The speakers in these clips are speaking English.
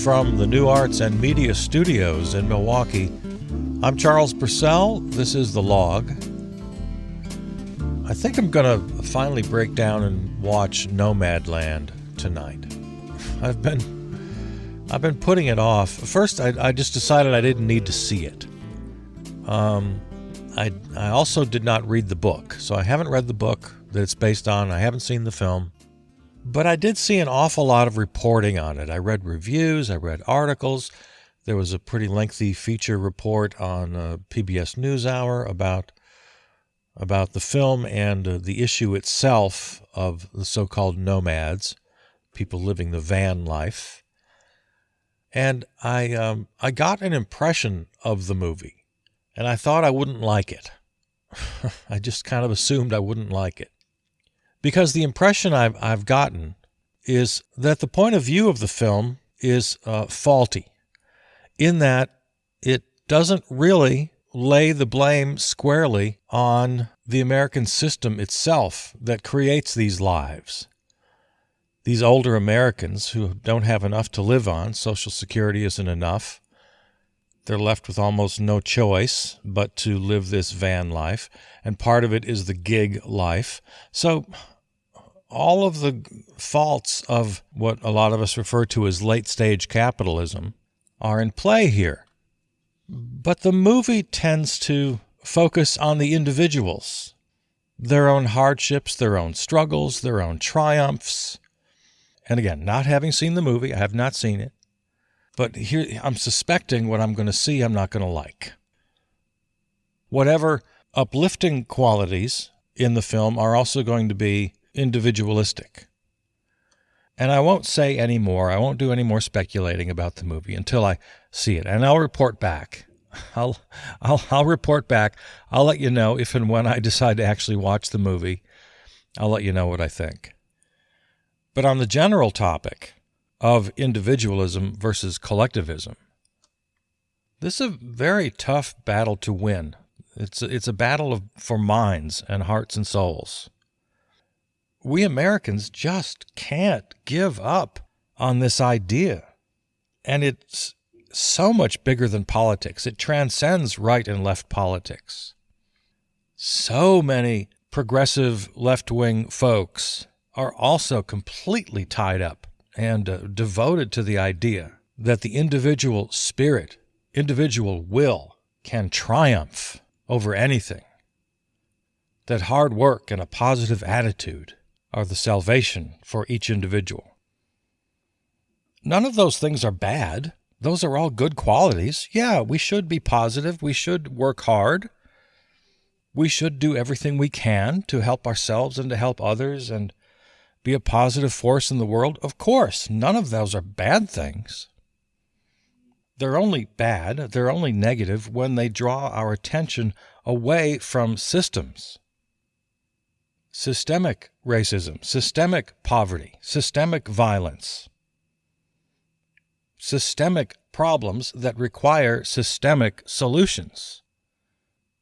From the New Arts and Media Studios in Milwaukee, I'm Charles Purcell. This is The Log. I think I'm going to finally break down and watch Nomadland tonight. I've been putting it off. First, I just decided I didn't need to see it. I also did not read the book, so I haven't read the book that it's based on. I haven't seen the film. But I did see an awful lot of reporting on it. I read reviews, I read articles. There was a pretty lengthy feature report on PBS NewsHour about the film and the issue itself of the so-called nomads, people living the van life. And I got an impression of the movie, and I thought I wouldn't like it. I just kind of assumed I wouldn't like it. Because the impression I've gotten is that the point of view of the film is faulty, in that it doesn't really lay the blame squarely on the American system itself that creates these lives. These older Americans who don't have enough to live on, Social Security isn't enough. They're left with almost no choice but to live this van life, and part of it is the gig life. So all of the faults of what a lot of us refer to as late-stage capitalism are in play here. But the movie tends to focus on the individuals, their own hardships, their own struggles, their own triumphs. And again, not having seen the movie, I have not seen it. But here, I'm suspecting what I'm going to see I'm not going to like. Whatever uplifting qualities in the film are also going to be individualistic. And I won't say any more. I won't do any more speculating about the movie until I see it. And I'll report back. I'll report back. I'll let you know if and when I decide to actually watch the movie. I'll let you know what I think. But on the general topic of individualism versus collectivism, this is a very tough battle to win. It's a battle for minds and hearts and souls. We Americans just can't give up on this idea. And it's so much bigger than politics. It transcends right and left politics. So many progressive left-wing folks are also completely tied up and devoted to the idea that the individual spirit, individual will can triumph over anything, that hard work and a positive attitude are the salvation for each individual. None of those things are bad. Those are all good qualities. Yeah, we should be positive. We should work hard. We should do everything we can to help ourselves and to help others and be a positive force in the world. Of course, none of those are bad things. They're only bad, they're only negative when they draw our attention away from systems. Systemic racism, systemic poverty, systemic violence, systemic problems that require systemic solutions.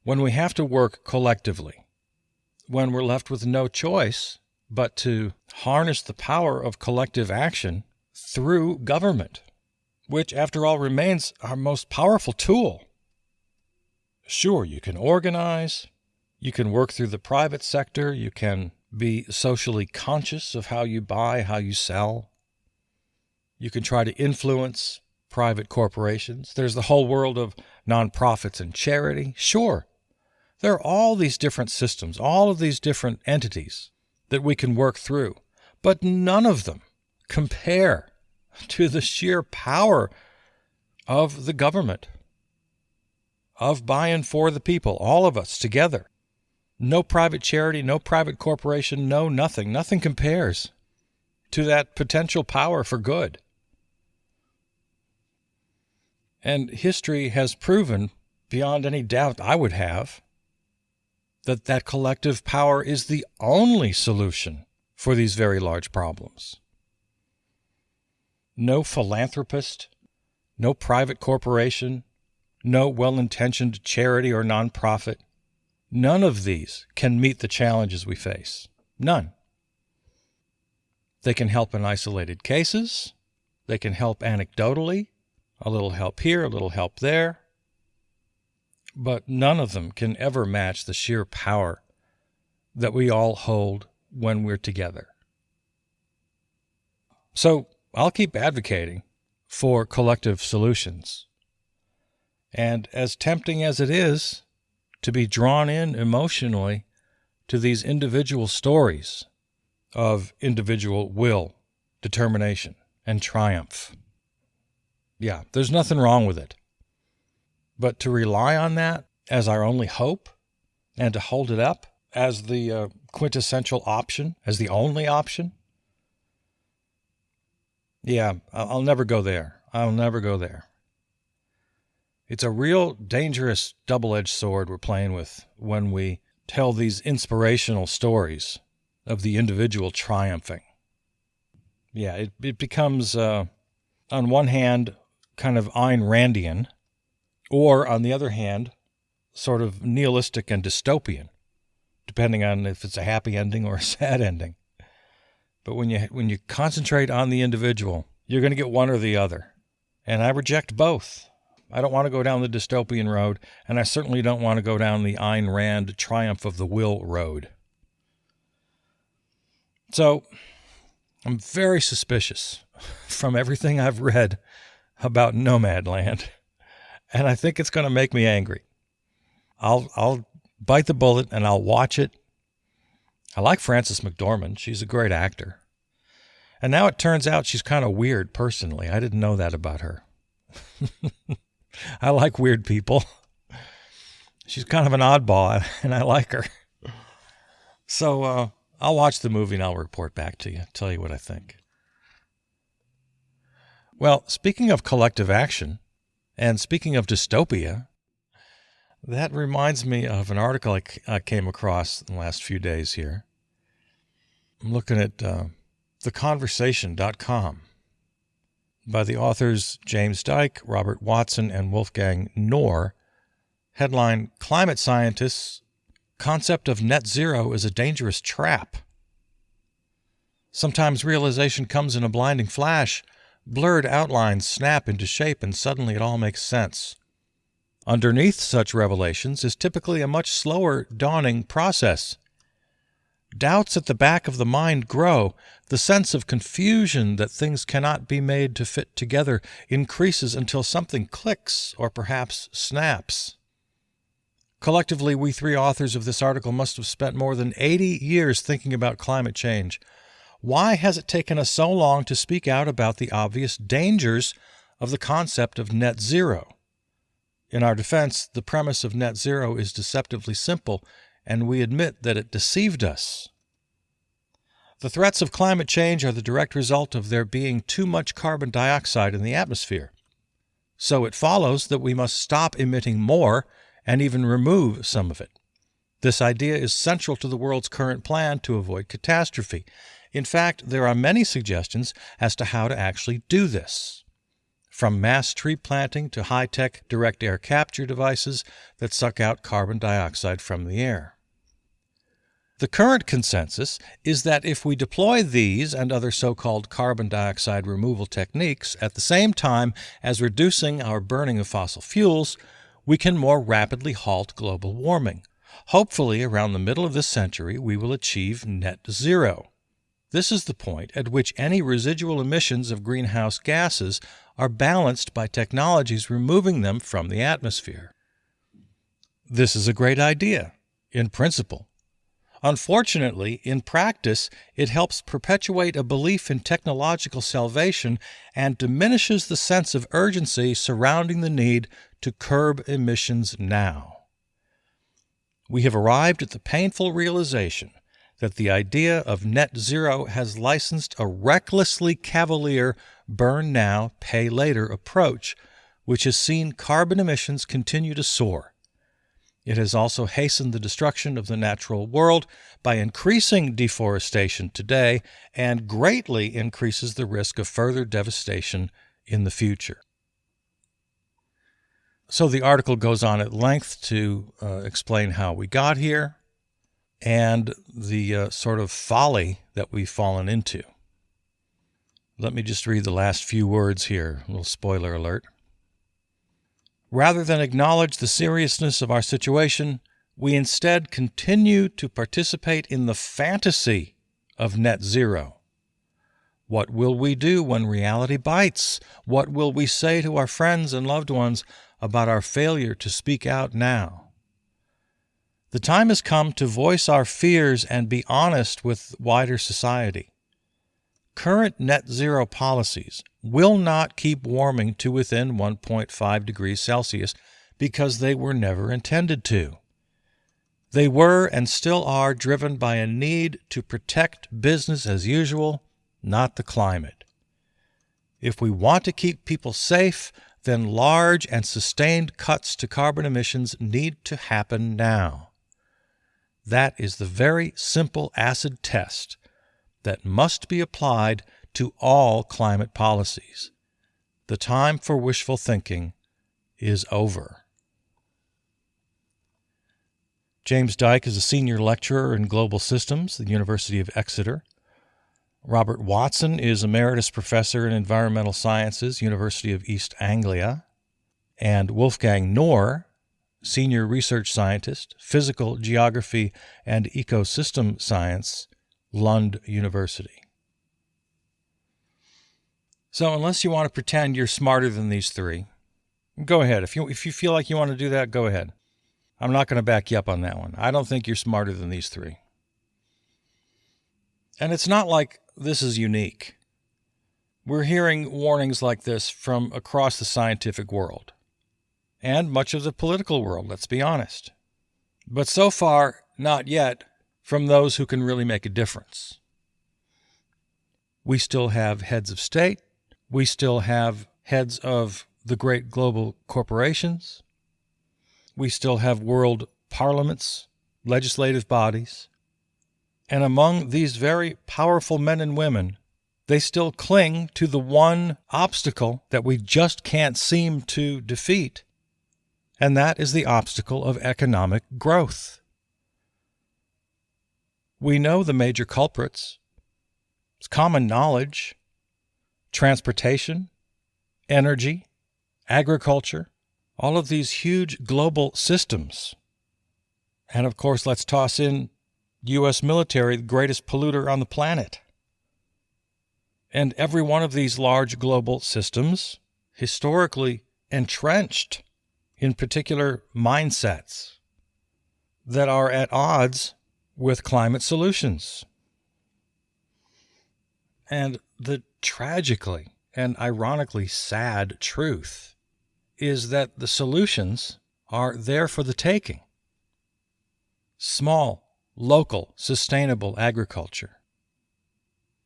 When we have to work collectively, when we're left with no choice but to harness the power of collective action through government, which, after all, remains our most powerful tool. Sure, you can organize, you can work through the private sector, you can be socially conscious of how you buy, how you sell. You can try to influence private corporations. There's the whole world of nonprofits and charity. Sure, there are all these different systems, all of these different entities that we can work through, but none of them compare to the sheer power of the government, of by and for the people, all of us together. No private charity, no private corporation, no nothing. Nothing compares to that potential power for good. And history has proven, beyond any doubt I would have, that that collective power is the only solution for these very large problems. No philanthropist, no private corporation, no well-intentioned charity or nonprofit. None of these can meet the challenges we face. None. They can help in isolated cases. They can help anecdotally, a little help here, a little help there. But none of them can ever match the sheer power that we all hold when we're together. So I'll keep advocating for collective solutions. And as tempting as it is to be drawn in emotionally to these individual stories of individual will, determination, and triumph, yeah, there's nothing wrong with it. But to rely on that as our only hope and to hold it up as the quintessential option, as the only option, yeah, I'll never go there. I'll never go there. It's a real dangerous double-edged sword we're playing with when we tell these inspirational stories of the individual triumphing. Yeah, it becomes, on one hand, kind of Ayn Randian, or on the other hand, sort of nihilistic and dystopian, depending on if it's a happy ending or a sad ending. But when you concentrate on the individual, you're going to get one or the other. And I reject both. I don't want to go down the dystopian road, and I certainly don't want to go down the Ayn Rand triumph of the will road. So I'm very suspicious from everything I've read about Nomadland, and I think it's going to make me angry. I'll bite the bullet and I'll watch it. I like Frances McDormand. She's a great actor. And now it turns out she's kind of weird personally. I didn't know that about her. I like weird people. She's kind of an oddball, and I like her. So I'll watch the movie and I'll report back to you, tell you what I think. Well, speaking of collective action, and speaking of dystopia, that reminds me of an article I came across in the last few days here. I'm looking at theconversation.com by the authors James Dyke, Robert Watson, and Wolfgang Knorr. Headline, Climate Scientists, Concept of Net Zero is a Dangerous Trap. Sometimes realization comes in a blinding flash. Blurred outlines snap into shape and suddenly it all makes sense. Underneath such revelations is typically a much slower dawning process. Doubts at the back of the mind grow. The sense of confusion that things cannot be made to fit together increases until something clicks or perhaps snaps. Collectively, we three authors of this article must have spent more than 80 years thinking about climate change. Why has it taken us so long to speak out about the obvious dangers of the concept of net zero? In our defense, the premise of net zero is deceptively simple, and we admit that it deceived us. The threats of climate change are the direct result of there being too much carbon dioxide in the atmosphere. So it follows that we must stop emitting more and even remove some of it. This idea is central to the world's current plan to avoid catastrophe. In fact, there are many suggestions as to how to actually do this. From mass tree planting to high-tech direct air capture devices that suck out carbon dioxide from the air. The current consensus is that if we deploy these and other so-called carbon dioxide removal techniques at the same time as reducing our burning of fossil fuels, we can more rapidly halt global warming. Hopefully, around the middle of this century, we will achieve net zero. This is the point at which any residual emissions of greenhouse gases are balanced by technologies removing them from the atmosphere. This is a great idea, in principle. Unfortunately, in practice, it helps perpetuate a belief in technological salvation and diminishes the sense of urgency surrounding the need to curb emissions now. We have arrived at the painful realization that the idea of net zero has licensed a recklessly cavalier burn now, pay later approach, which has seen carbon emissions continue to soar. It has also hastened the destruction of the natural world by increasing deforestation today and greatly increases the risk of further devastation in the future. So the article goes on at length to explain how we got here and the sort of folly that we've fallen into. Let me just read the last few words here, a little spoiler alert. Rather than acknowledge the seriousness of our situation, we instead continue to participate in the fantasy of net zero. What will we do when reality bites? What will we say to our friends and loved ones about our failure to speak out now? The time has come to voice our fears and be honest with wider society. Current net zero policies will not keep warming to within 1.5 degrees Celsius because they were never intended to. They were and still are driven by a need to protect business as usual, not the climate. If we want to keep people safe, then large and sustained cuts to carbon emissions need to happen now. That is the very simple acid test that must be applied to all climate policies. The time for wishful thinking is over. James Dyke is a senior lecturer in global systems at the University of Exeter. Robert Watson is emeritus professor in environmental sciences, University of East Anglia. And Wolfgang Knorr, senior research scientist, physical geography and ecosystem science, Lund University. So unless you want to pretend you're smarter than these three, go ahead. If you feel like you want to do that, go ahead. I'm not going to back you up on that one. I don't think you're smarter than these three. And it's not like this is unique. We're hearing warnings like this from across the scientific world and much of the political world, let's be honest. But so far, not yet from those who can really make a difference. We still have heads of state. We still have heads of the great global corporations. We still have world parliaments, legislative bodies. And among these very powerful men and women, they still cling to the one obstacle that we just can't seem to defeat, and that is the obstacle of economic growth. We know the major culprits. It's common knowledge: transportation, energy, agriculture, all of these huge global systems. And of course, let's toss in U.S. military, the greatest polluter on the planet. And every one of these large global systems, historically entrenched in particular mindsets that are at odds with climate solutions. And the tragically and ironically sad truth is that the solutions are there for the taking. Small, local, sustainable agriculture,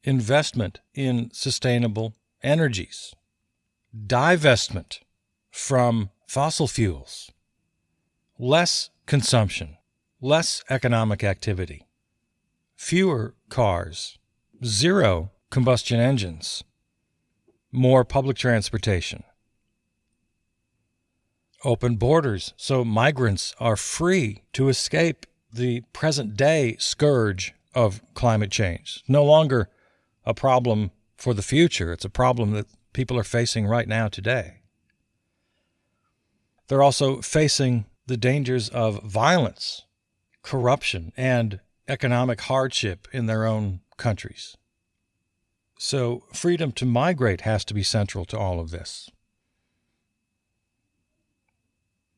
investment in sustainable energies, divestment from fossil fuels, less consumption, less economic activity, fewer cars, zero combustion engines, more public transportation, open borders so migrants are free to escape the present-day scourge of climate change. No longer a problem for the future. It's a problem that people are facing right now today. They're also facing the dangers of violence, corruption, and economic hardship in their own countries. So freedom to migrate has to be central to all of this.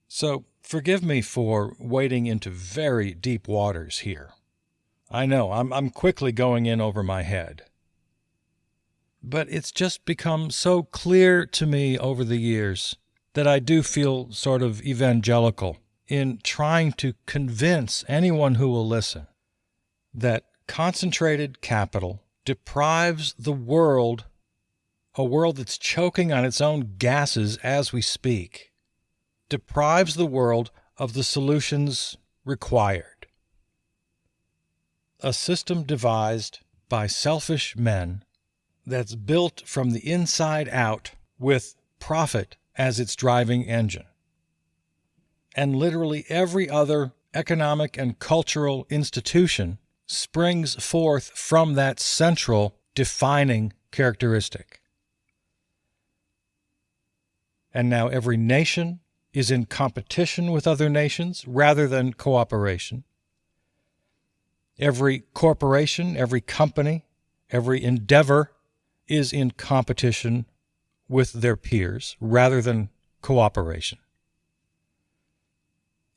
So forgive me for wading into very deep waters here. I know, I'm quickly going in over my head. But it's just become so clear to me over the years that I do feel sort of evangelical in trying to convince anyone who will listen that concentrated capital deprives the world, a world that's choking on its own gases as we speak, deprives the world of the solutions required. A system devised by selfish men that's built from the inside out with profit as its driving engine. and literally every other economic and cultural institution springs forth from that central defining characteristic. And now every nation is in competition with other nations rather than cooperation. Every corporation, every company, every endeavor is in competition with their peers rather than cooperation.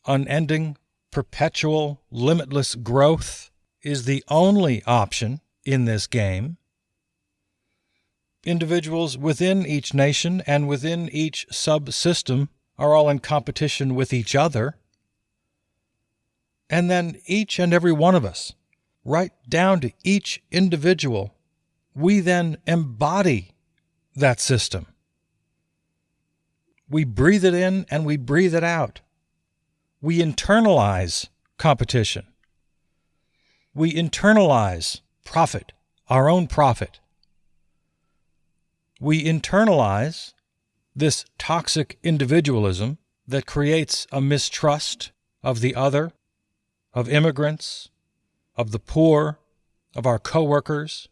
Unending, perpetual, limitless growth is the only option in this game. Individuals within each nation and within each subsystem are all in competition with each other. And then each and every one of us, right down to each individual, we then embody that system. We breathe it in and we breathe it out. We internalize competition. We internalize profit, our own profit. We internalize this toxic individualism that creates a mistrust of the other, of immigrants, of the poor, of our coworkers,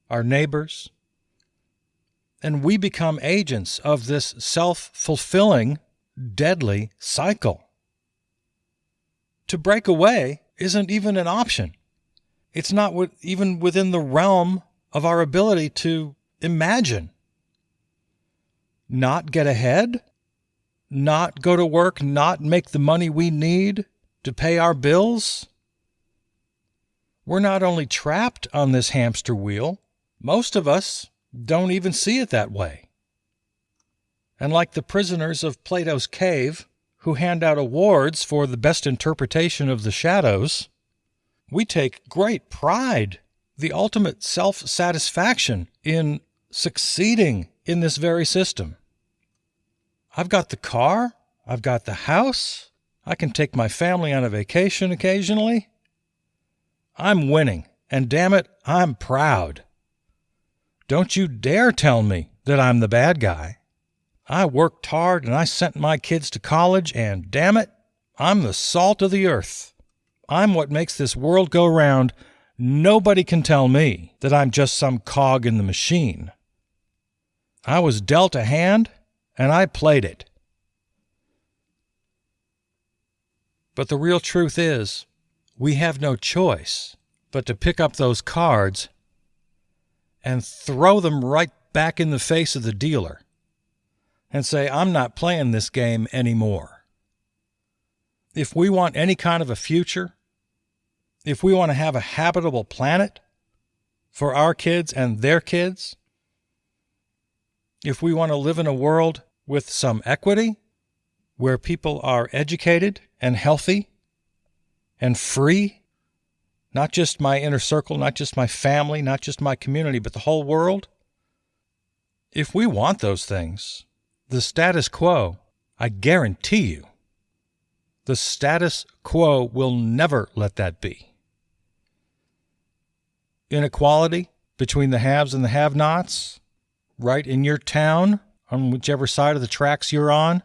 our neighbors. And we become agents of this self-fulfilling, deadly cycle. To break away isn't even an option. It's not even within the realm of our ability to imagine. Not get ahead, not go to work, not make the money we need to pay our bills. We're not only trapped on this hamster wheel, most of us don't even see it that way. And like the prisoners of Plato's cave who hand out awards for the best interpretation of the shadows, we take great pride, the ultimate self-satisfaction in succeeding in this very system. I've got the car, I've got the house, I can take my family on a vacation occasionally. I'm winning, and damn it, I'm proud. Don't you dare tell me that I'm the bad guy. I worked hard and I sent my kids to college, and damn it, I'm the salt of the earth. I'm what makes this world go round. Nobody can tell me that I'm just some cog in the machine. I was dealt a hand, and I played it. But the real truth is, we have no choice but to pick up those cards and throw them right back in the face of the dealer and say, I'm not playing this game anymore. If we want any kind of a future, if we want to have a habitable planet for our kids and their kids, if we want to live in a world with some equity, where people are educated and healthy and free, not just my inner circle, not just my family, not just my community, but the whole world, if we want those things, the status quo, I guarantee you, the status quo will never let that be. Inequality between the haves and the have-nots, right in your town, on whichever side of the tracks you're on,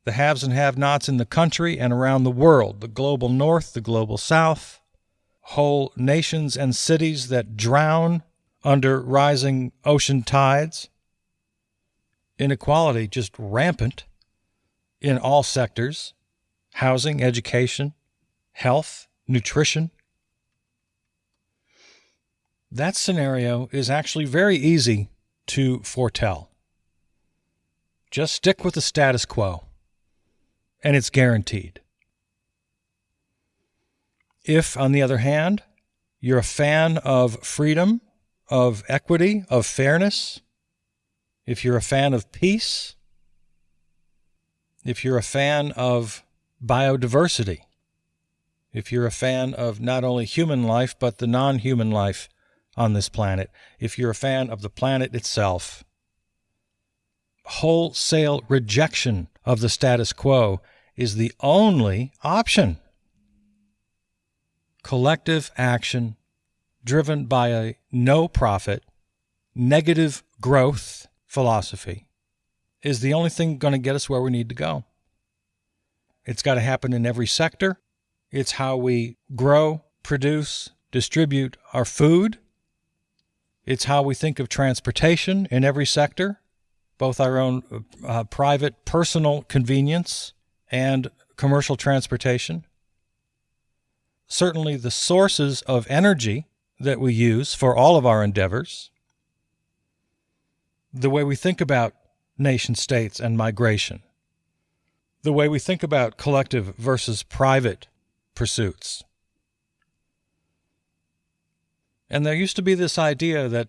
the haves and have-nots in the country and around the world, the global north, the global south, whole nations and cities that drown under rising ocean tides. Inequality just rampant in all sectors: housing, education, health, nutrition. That scenario is actually very easy to foretell. Just stick with the status quo, and it's guaranteed. If, on the other hand, you're a fan of freedom, of equity, of fairness, if you're a fan of peace, if you're a fan of biodiversity, if you're a fan of not only human life, but the non-human life on this planet, if you're a fan of the planet itself, wholesale rejection of the status quo is the only option. Collective action driven by a no-profit, negative growth philosophy is the only thing going to get us where we need to go. It's got to happen in every sector. It's how we grow, produce, distribute our food. It's how we think of transportation in every sector, both our own private, personal convenience and commercial transportation. Certainly the sources of energy that we use for all of our endeavors. The way we think about nation states and migration. The way we think about collective versus private pursuits. And there used to be this idea that,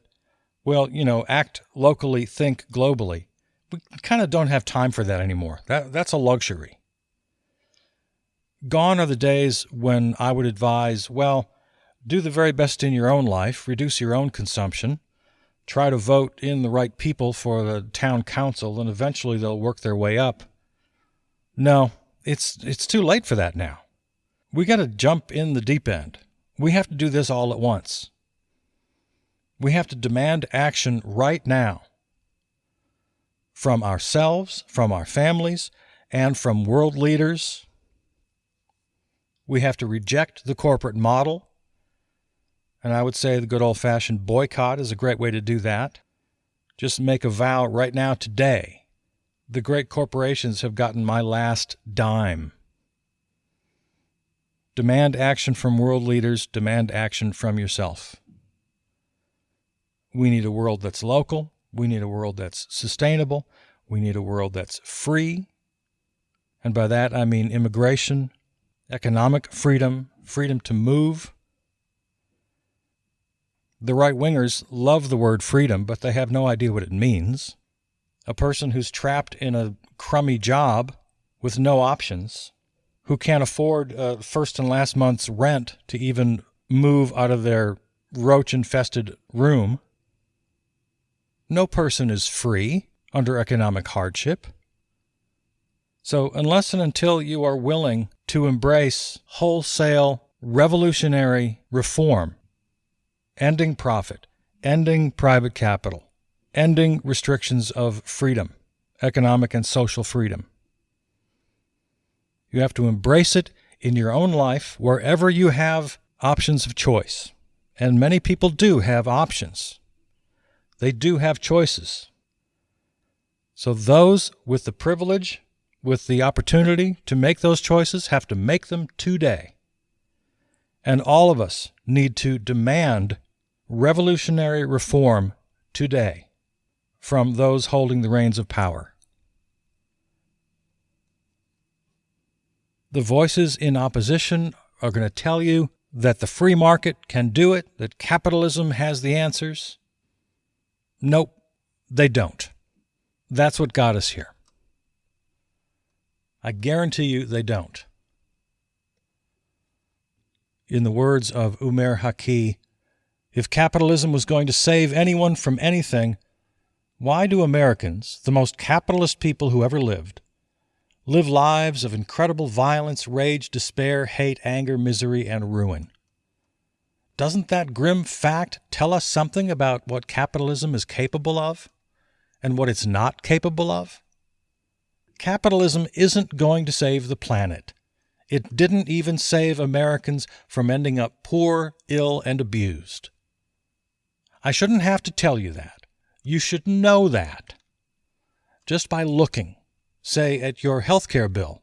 well, act locally, think globally. We kind of don't have time for that anymore. That's a luxury. Gone are the days when I would advise, well, do the very best in your own life, reduce your own consumption, try to vote in the right people for the town council, and eventually they'll work their way up. No, it's too late for that now. We got to jump in the deep end. We have to do this all at once. We have to demand action right now from ourselves, from our families, and from world leaders. We have to reject the corporate model. And I would say the good old-fashioned boycott is a great way to do that. Just make a vow right now, today. The great corporations have gotten my last dime. Demand action from world leaders. Demand action from yourself. We need a world that's local. We need a world that's sustainable. We need a world that's free. And by that, I mean immigration, economic freedom, freedom to move. The right-wingers love the word freedom, but they have no idea what it means. A person who's trapped in a crummy job with no options, who can't afford first and last month's rent to even move out of their roach-infested room. No person is free under economic hardship. So unless and until you are willing to embrace wholesale revolutionary reform, ending profit, ending private capital, ending restrictions of freedom, economic and social freedom, you have to embrace it in your own life wherever you have options of choice. And many people do have options. They do have choices. So those with the privilege, with the opportunity to make those choices, have to make them today. And all of us need to demand revolutionary reform today from those holding the reins of power. The voices in opposition are going to tell you that the free market can do it, that capitalism has the answers. Nope, they don't. That's what got us here. I guarantee you they don't. In the words of Umar Haqi, if capitalism was going to save anyone from anything, why do Americans, the most capitalist people who ever lived, live lives of incredible violence, rage, despair, hate, anger, misery, and ruin? Doesn't that grim fact tell us something about what capitalism is capable of and what it's not capable of? Capitalism isn't going to save the planet. It didn't even save Americans from ending up poor, ill, and abused. I shouldn't have to tell you that. You should know that. Just by looking, say, at your health care bill,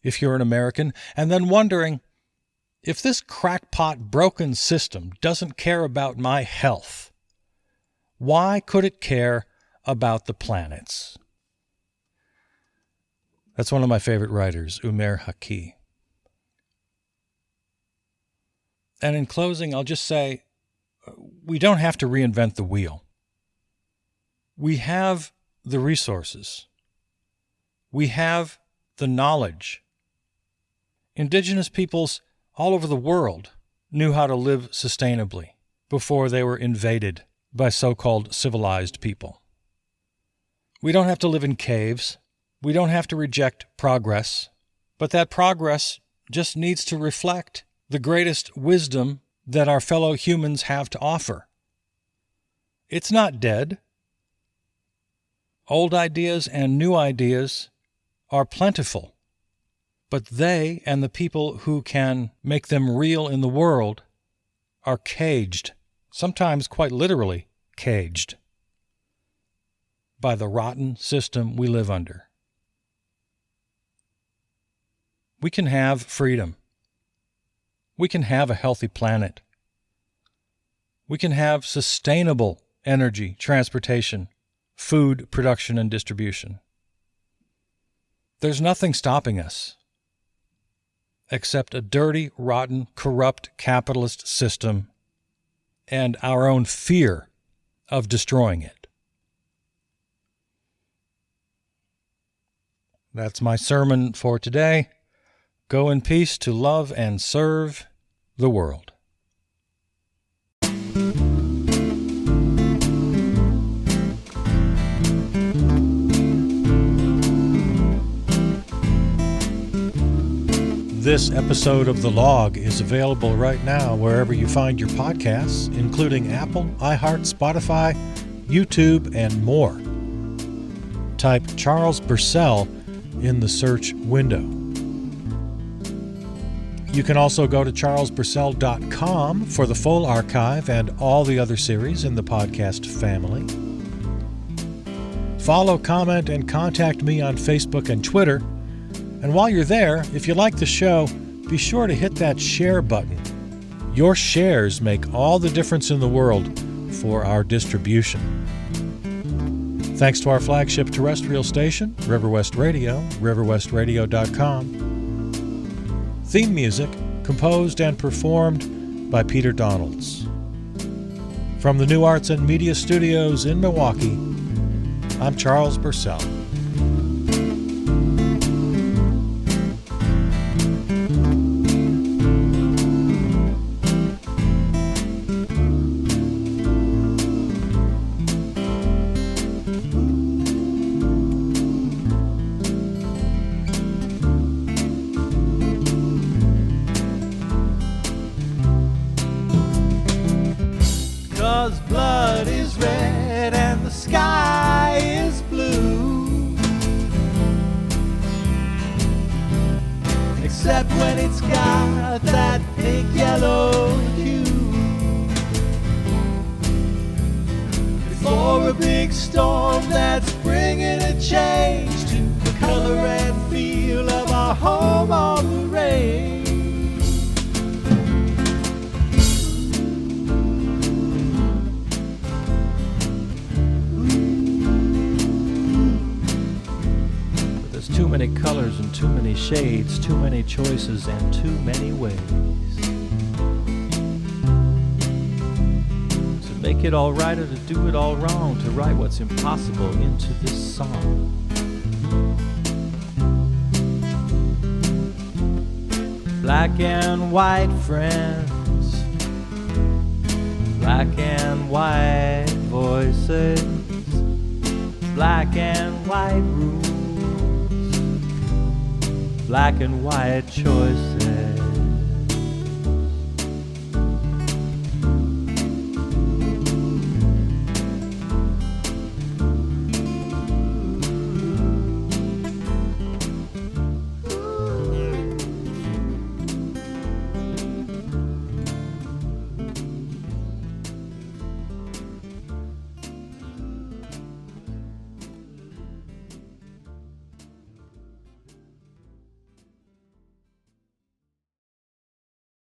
if you're an American, and then wondering, if this crackpot broken system doesn't care about my health, why could it care about the planet's? That's one of my favorite writers, Umar Haqi. And in closing, I'll just say, we don't have to reinvent the wheel. We have the resources. We have the knowledge. Indigenous peoples all over the world knew how to live sustainably before they were invaded by so-called civilized people. We don't have to live in caves. We don't have to reject progress, but that progress just needs to reflect the greatest wisdom that our fellow humans have to offer. It's not dead. Old ideas and new ideas are plentiful, But they and the people who can make them real in the world are caged, sometimes quite literally caged, by the rotten system we live under. We can have freedom. We can have a healthy planet. We can have sustainable energy, transportation, food production, and distribution. There's nothing stopping us except a dirty, rotten, corrupt capitalist system and our own fear of destroying it. That's my sermon for today. Go in peace to love and serve the world. This episode of The Log is available right now wherever you find your podcasts, including Apple, iHeart, Spotify, YouTube, and more. Type Charles Burcell in the search window. You can also go to charlesburcell.com for the full archive and all the other series in the podcast family. Follow, comment, and contact me on Facebook and Twitter. And while you're there, if you like the show, be sure to hit that share button. Your shares make all the difference in the world for our distribution. Thanks to our flagship terrestrial station, River West Radio, riverwestradio.com. Theme music composed and performed by Peter Donalds. From the New Arts and Media Studios in Milwaukee, I'm Charles Burcell. 'Cause blood is red and the sky is blue, except when it's got that pink yellow hue. Before a big storm that's bringing a change to the color and feel of our home on the range. Too many colors and too many shades, too many choices and too many ways to make it all right or to do it all wrong, to write what's impossible into this song. Black and white friends, black and white voices, black and white rules, black and white choice.